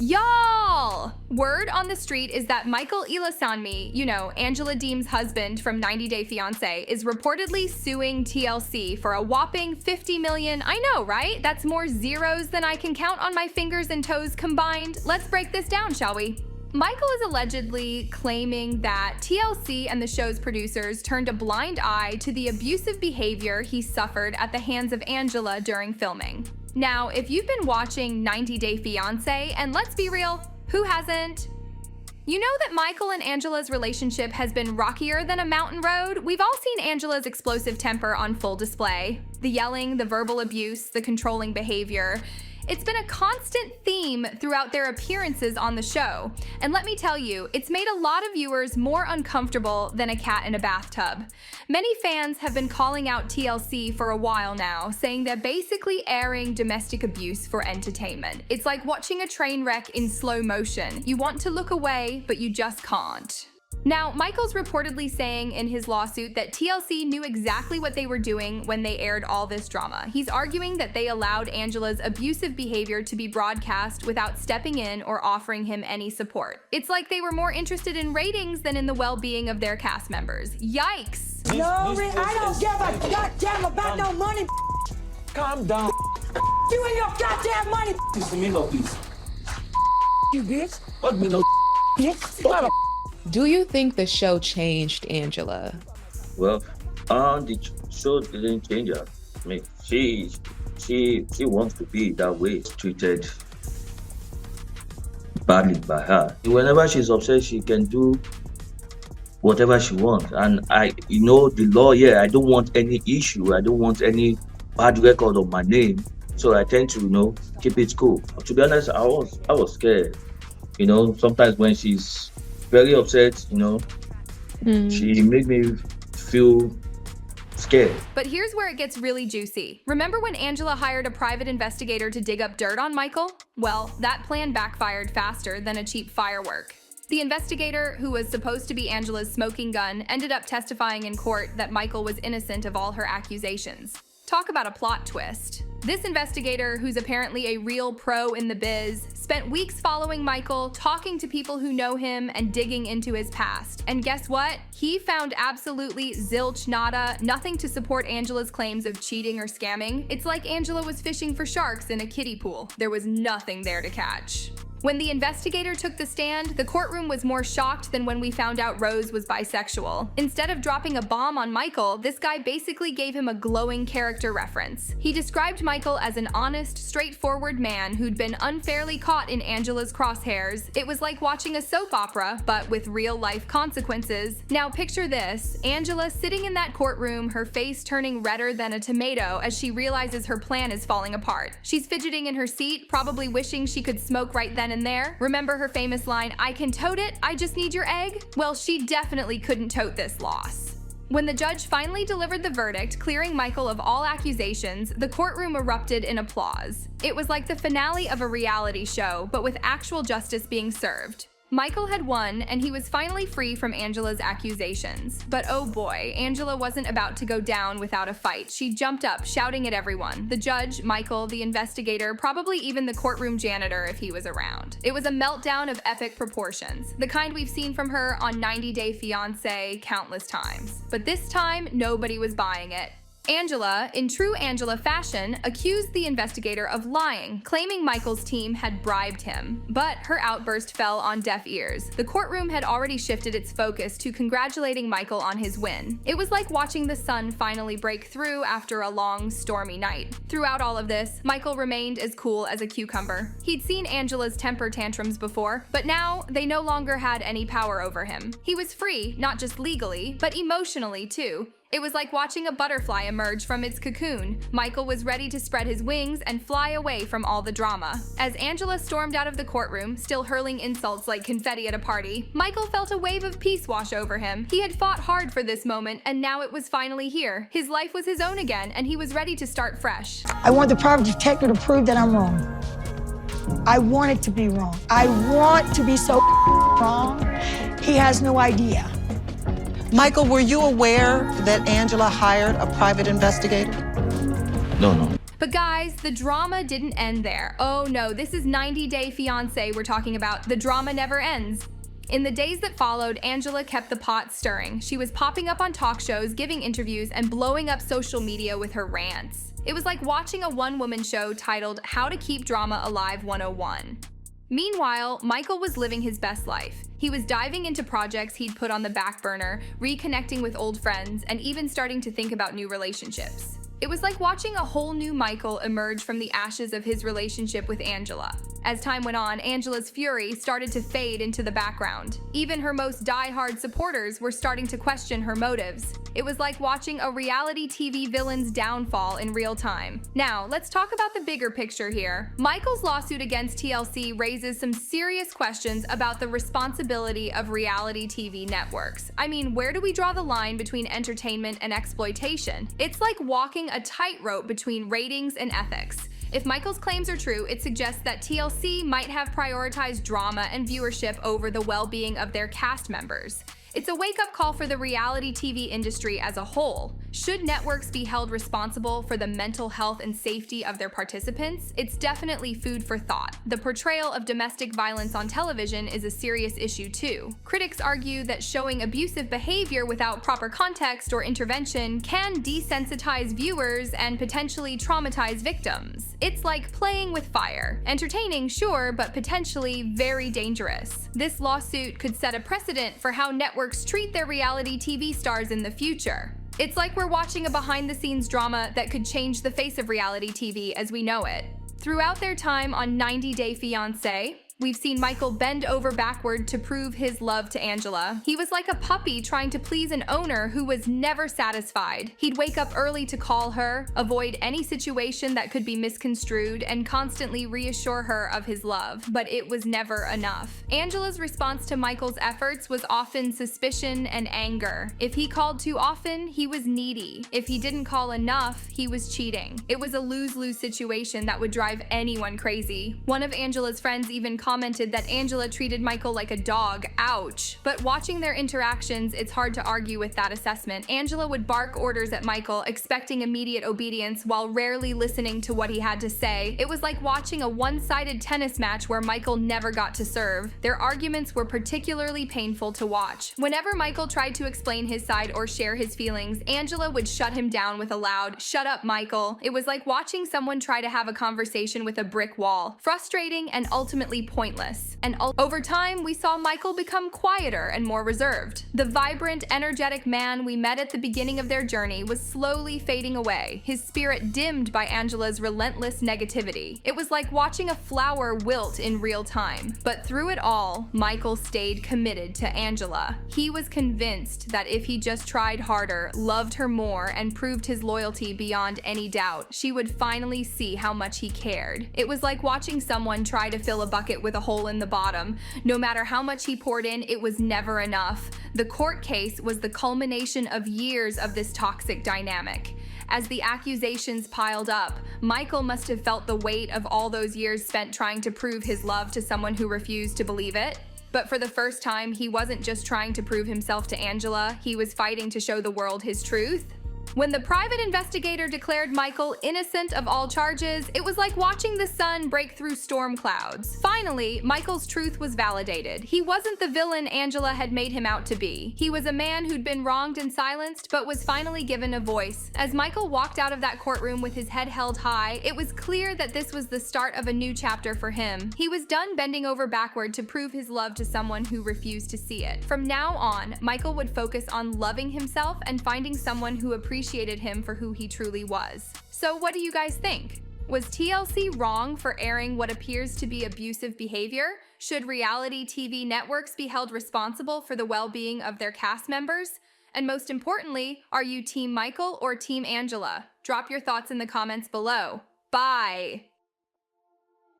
Y'all! Word on the street is that Michael Ilasanmi, Angela Deem's husband from 90 Day Fiancé, is reportedly suing TLC for a whopping $50 million. I know, right? That's more zeros than I can count on my fingers and toes combined. Let's break this down, shall we? Michael is allegedly claiming that TLC and the show's producers turned a blind eye to the abusive behavior he suffered at the hands of Angela during filming. Now, if you've been watching 90 Day Fiancé, and let's be real, who hasn't? You know that Michael and Angela's relationship has been rockier than a mountain road? We've all seen Angela's explosive temper on full display. The yelling, the verbal abuse, the controlling behavior. It's been a constant theme throughout their appearances on the show. And let me tell you, it's made a lot of viewers more uncomfortable than a cat in a bathtub. Many fans have been calling out TLC for a while now, saying they're basically airing domestic abuse for entertainment. It's like watching a train wreck in slow motion. You want to look away, but you just can't. Now, Michael's reportedly saying in his lawsuit that TLC knew exactly what they were doing when they aired all this drama. He's arguing that they allowed Angela's abusive behavior to be broadcast without stepping in or offering him any support. It's like they were more interested in ratings than in the well-being of their cast members. Yikes! No, I don't give a goddamn about no money. Calm down. You and your goddamn money. Listen, me no please. You bitch. What me no Bitch. Do you think the show changed Angela? Well, the show didn't change her. I mean, she wants to be that way, treated badly by her. Whenever she's upset, she can do whatever she wants. And the law here, I don't want any issue. I don't want any bad record of my name. So I tend to, keep it cool. To be honest, I was scared. Sometimes when she's very upset, she made me feel scared. But here's where it gets really juicy. Remember when Angela hired a private investigator to dig up dirt on Michael? Well, that plan backfired faster than a cheap firework. The investigator, who was supposed to be Angela's smoking gun, ended up testifying in court that Michael was innocent of all her accusations. Talk about a plot twist. This investigator, who's apparently a real pro in the biz, spent weeks following Michael, talking to people who know him and digging into his past. And guess what? He found absolutely zilch nada, nothing to support Angela's claims of cheating or scamming. It's like Angela was fishing for sharks in a kiddie pool. There was nothing there to catch. When the investigator took the stand, the courtroom was more shocked than when we found out Rose was bisexual. Instead of dropping a bomb on Michael, this guy basically gave him a glowing character reference. He described Michael as an honest, straightforward man who'd been unfairly caught in Angela's crosshairs. It was like watching a soap opera, but with real-life consequences. Now picture this, Angela sitting in that courtroom, her face turning redder than a tomato as she realizes her plan is falling apart. She's fidgeting in her seat, probably wishing she could smoke right then and there. Remember her famous line, "I can tote it, I just need your egg"? Well, she definitely couldn't tote this loss. When the judge finally delivered the verdict, clearing Michael of all accusations, the courtroom erupted in applause. It was like the finale of a reality show, but with actual justice being served. Michael had won, and he was finally free from Angela's accusations. But oh boy, Angela wasn't about to go down without a fight. She jumped up, shouting at everyone. The judge, Michael, the investigator, probably even the courtroom janitor if he was around. It was a meltdown of epic proportions, the kind we've seen from her on 90 Day Fiancé countless times. But this time, nobody was buying it. Angela, in true Angela fashion, accused the investigator of lying, claiming Michael's team had bribed him. But her outburst fell on deaf ears. The courtroom had already shifted its focus to congratulating Michael on his win. It was like watching the sun finally break through after a long, stormy night. Throughout all of this, Michael remained as cool as a cucumber. He'd seen Angela's temper tantrums before, but now they no longer had any power over him. He was free, not just legally, but emotionally too. It was like watching a butterfly emerge from its cocoon. Michael was ready to spread his wings and fly away from all the drama. As Angela stormed out of the courtroom, still hurling insults like confetti at a party, Michael felt a wave of peace wash over him. He had fought hard for this moment, and now it was finally here. His life was his own again, and he was ready to start fresh. I want the private detective to prove that I'm wrong. I want it to be wrong. I want to be so wrong. He has no idea. Michael, were you aware that Angela hired a private investigator? No. But guys, the drama didn't end there. Oh no, this is 90 Day Fiancé we're talking about. The drama never ends. In the days that followed, Angela kept the pot stirring. She was popping up on talk shows, giving interviews, and blowing up social media with her rants. It was like watching a one-woman show titled How to Keep Drama Alive 101. Meanwhile, Michael was living his best life. He was diving into projects he'd put on the back burner, reconnecting with old friends, and even starting to think about new relationships. It was like watching a whole new Michael emerge from the ashes of his relationship with Angela. As time went on, Angela's fury started to fade into the background. Even her most die-hard supporters were starting to question her motives. It was like watching a reality TV villain's downfall in real time. Now, let's talk about the bigger picture here. Michael's lawsuit against TLC raises some serious questions about the responsibility of reality TV networks. I mean, where do we draw the line between entertainment and exploitation? It's like walking a tightrope between ratings and ethics. If Michael's claims are true, it suggests that TLC might have prioritized drama and viewership over the well-being of their cast members. It's a wake-up call for the reality TV industry as a whole. Should networks be held responsible for the mental health and safety of their participants? It's definitely food for thought. The portrayal of domestic violence on television is a serious issue too. Critics argue that showing abusive behavior without proper context or intervention can desensitize viewers and potentially traumatize victims. It's like playing with fire. Entertaining, sure, but potentially very dangerous. This lawsuit could set a precedent for how networks treat their reality TV stars in the future. It's like we're watching a behind-the-scenes drama that could change the face of reality TV as we know it. Throughout their time on 90 Day Fiancé, we've seen Michael bend over backward to prove his love to Angela. He was like a puppy trying to please an owner who was never satisfied. He'd wake up early to call her, avoid any situation that could be misconstrued, and constantly reassure her of his love. But it was never enough. Angela's response to Michael's efforts was often suspicion and anger. If he called too often, he was needy. If he didn't call enough, he was cheating. It was a lose-lose situation that would drive anyone crazy. One of Angela's friends even commented that Angela treated Michael like a dog. Ouch. But watching their interactions, it's hard to argue with that assessment. Angela would bark orders at Michael, expecting immediate obedience while rarely listening to what he had to say. It was like watching a one-sided tennis match where Michael never got to serve. Their arguments were particularly painful to watch. Whenever Michael tried to explain his side or share his feelings, Angela would shut him down with a loud, "Shut up, Michael." It was like watching someone try to have a conversation with a brick wall. Frustrating and ultimately pointless. And over time, we saw Michael become quieter and more reserved. The vibrant, energetic man we met at the beginning of their journey was slowly fading away, his spirit dimmed by Angela's relentless negativity. It was like watching a flower wilt in real time. But through it all, Michael stayed committed to Angela. He was convinced that if he just tried harder, loved her more, and proved his loyalty beyond any doubt, she would finally see how much he cared. It was like watching someone try to fill a bucket with a hole in the bottom. No matter how much he poured in, it was never enough. The court case was the culmination of years of this toxic dynamic. As the accusations piled up, Michael must have felt the weight of all those years spent trying to prove his love to someone who refused to believe it. But for the first time, he wasn't just trying to prove himself to Angela, he was fighting to show the world his truth. When the private investigator declared Michael innocent of all charges, it was like watching the sun break through storm clouds. Finally, Michael's truth was validated. He wasn't the villain Angela had made him out to be. He was a man who'd been wronged and silenced, but was finally given a voice. As Michael walked out of that courtroom with his head held high, it was clear that this was the start of a new chapter for him. He was done bending over backward to prove his love to someone who refused to see it. From now on, Michael would focus on loving himself and finding someone who appreciated him for who he truly was. So what do you guys think? Was TLC wrong for airing what appears to be abusive behavior? Should reality TV networks be held responsible for the well-being of their cast members? And most importantly, are you Team Michael or Team Angela? Drop your thoughts in the comments below. Bye!